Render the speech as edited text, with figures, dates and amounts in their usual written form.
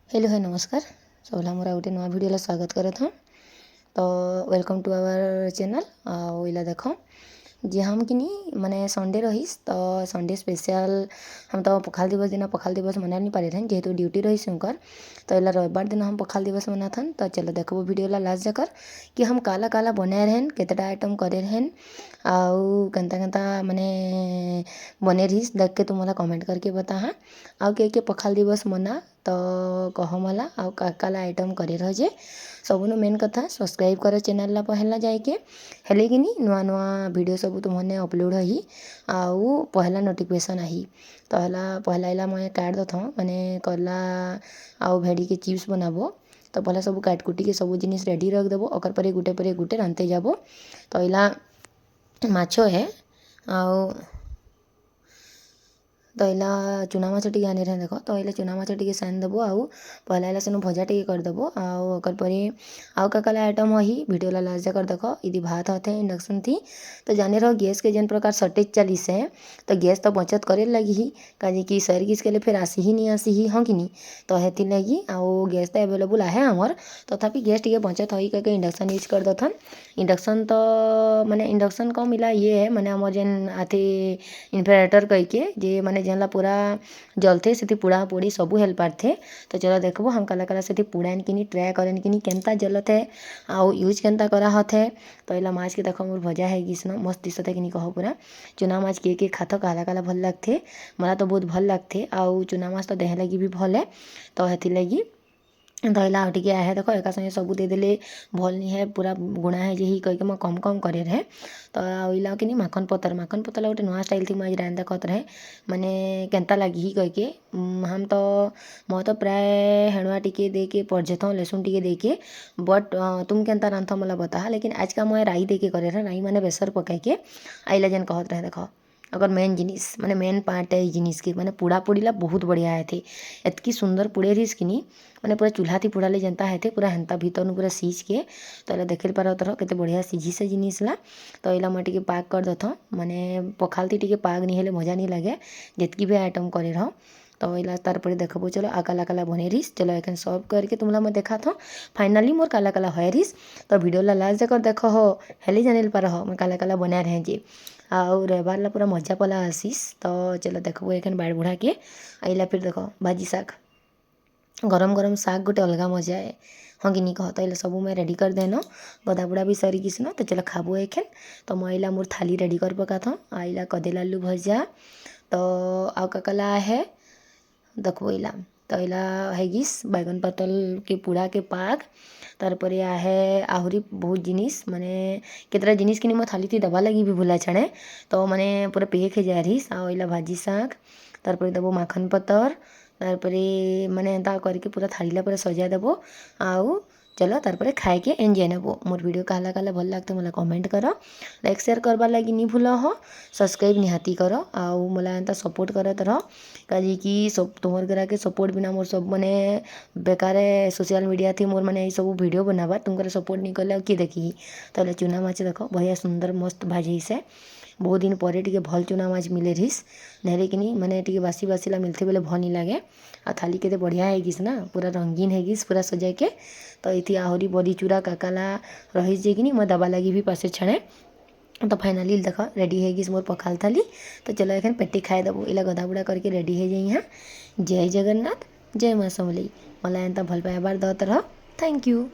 Hello है नमस्कार सबला मोर गोटे नुआ वीडियो स्वागत करत हूँ। तो वेलकम टू आवर चैनल आइला देख जे हम कि माने संडे रहीस तो संडे स्पेशल हम तो पखाल दिवस दिन पखाल दिवस मना नहीं पारे जेहेतु ड्यूटी रहीस उनकर। तो इला रविवार दिन हम पखाल दिवस मनाथन। तो चलो देखो वीडियो ला लास्ट जाकर कि हम काला काला बनाए रहन केतेटा आइटम करे रहन आउ केंता केंता माने बने रहीस देख के तुमला कमेंट करके बता हाँ आउ के पखाल दिवस मना तो कह मला आउ काला आइटम करे रहे सबुन मेन कथा सब्सक्राइब कर चैनल ला पहला जाके हेले कि नुआ नुआ वीडियो सब तुमने अपलोड ही आउ पहला नोटिफिकेशन आई। तो हला पहला इला मैं काट दथ माने करला आउ भेड़ी के चिप्स बनाबो। तो पहला सब काट कुटी के सब जिनिस रेडी रख देबो ओकर पर गुटे रांधते जाबो। तो इला माछो है आउ तो इला चुना माछ टी आने देख। तो इला चुना माछ टी सान देबो आउ पहला इला सेनु भजा टी कर देबो आउ ओकर परे आउ काला आइटम ही वीडियो ला लास्ट जाकर देख यदि भात होते इंडक्शन थी। तो जाने रहो गैस के जन प्रकार सर्टेज चलीस है तो गैस तो बचत करे लगी ही काजे कि सर्विस के लिए फिर आसी ही नहीं आसी ही हाँ कि नहीं। तो हेती लगी आउ गैस तो एवेलेबल है आमर तथापि गैस टी बचत हो करके इंडक्शन यूज कर दथन। इंडक्शन तो माने इंडक्शन कम मिला ये है माने आमर जेन आथे इन्फरेटर कह के जे माने जेनला पूरा जलते से पुड़ा पुड़ी सबू हेल्प पारथे। तो चलो देखबो हम काला काला से पुड़ान कि ट्राए करन कि केनता जलत है आउ यूज केनता करा हथे। तो इला माछ के देखो मोर भजा है गिसन मस्त दिसत है कि कहो पूरा चुना माछ के खात काला काला भल लगथे मला तो बहुत भल लगथे आउ चुना माछ तो देह लगी भी भल है। तो हेती लगी दहला टे है देख एका संगे सब देदेले भल नहीं है पूरा गुणा है यही कह के मैं कम कम करे रहे। तो इला कि माखन पतर गोटे नुआ स्टाइल थी मुझे रांधा कहत रहे माने केनता लगी ही कह के हम तो मैं तो प्राय हेणुआ टिके दे के पड़जेत लहसुन टिके दे के बट तुम केनता रांध मला बता। लेकिन आज का मैं राई दे के करे रहे राई माने बेसर पकाई के आइला जेन कहत रहे देख अगर मेन जिनिस माने मेन पार्ट है जिनिस की माने पुड़ा पुड़ीला बहुत बढ़िया है थे एतकी सुंदर पुड़े रहीस कि माने पूरा चूल्हा थी पुड़ाले जनता है थे पूरा हेन्ता भीतर पूरा सीझ के। तो इला देखे पार तर केते बढ़िया सीझी से जिनिस ला। तो इला मैं टिके पाक कर दथ माने पखालती टिके पाक नहीं हेले मजा नहीं लगे जितकी भी आइटम करे रहो। तो इला तार पर देखबो चलो आ काला काला बने रहीस चलो एखन सर्व करके तुमला मैं देखा था फाइनली मोर काला काला है रहीस। तो वीडियो ला लास्ट जाकर देख हो हेली जाने पार हो मैं काला काला बना रहे जे आउ रविवार ला पूरा मजा पला आसीस। तो चलो देखबो एखन बाड़ बुढ़ा के आइला फिर देखो भाजी शाग गरम गरम शाग गोटे अलग मजा है हाँ कि नहीं कह। तो सब मैं रेडी कर देनो गदा बुड़ा भी सरी किसन। तो चलो खाबो एखन। तो मैं आइला मोर थाली रेडी कर पका था आइला कदेल आलू भजा तो आउ काला है देखो इला। तो इला हैगिस बैगन पतल के पूरा के पाग तार पर है आहरी बहुत जिनिस माने केतरा जिनिस कि मैं थाली थी दबा लगी भी भूला छड़े। तो माने पूरा पेक है जा रहीस आउ इला भाजी शाग तार पर देबो माखन पतर तार पर माने एंता करके पूरा थाली ला पूरा सजा देबो आउ चलो तार पर खाए के एंजॉय नेबो। मोर वीडियो काला काला भल लगते मला कमेंट करो लाइक शेयर करवा लगी नहीं भूल हो सब्सक्राइब निहाती करो आउ मला एंता सपोर्ट करत रहो काजी कि सब तुमर करा के सपोर्ट बिना मोर सब माने बेकार सोशल मीडिया थी मोर माने सब वीडियो बनावा तुमकर सपोर्ट नहीं कले किए देखी। तो चुना माछ देख बढ़िया सुंदर मस्त भाजी से बहुत दिन पर टे भल चुना माछ मिले रहीस नहले कि माने टे बासी बासी ला मिलते बेले भल नहीं लगे आ थाली के बढ़िया है ना पूरा रंगीन है पूरा सजा के। तो ये आहरी बड़ी चूड़ा काकाला रहीस जे कि मैं दबा लगी भी पासे छड़े। तो फाइनली देख रेडी है मोर पखाल थाली। तो चलो एखन पेटी खाए देबो इला गदा बुड़ा करके रेडी है जाई हाँ। जय जगन्नाथ जय माँ समली मला एंता भल पाए बार दत रह थैंक यू।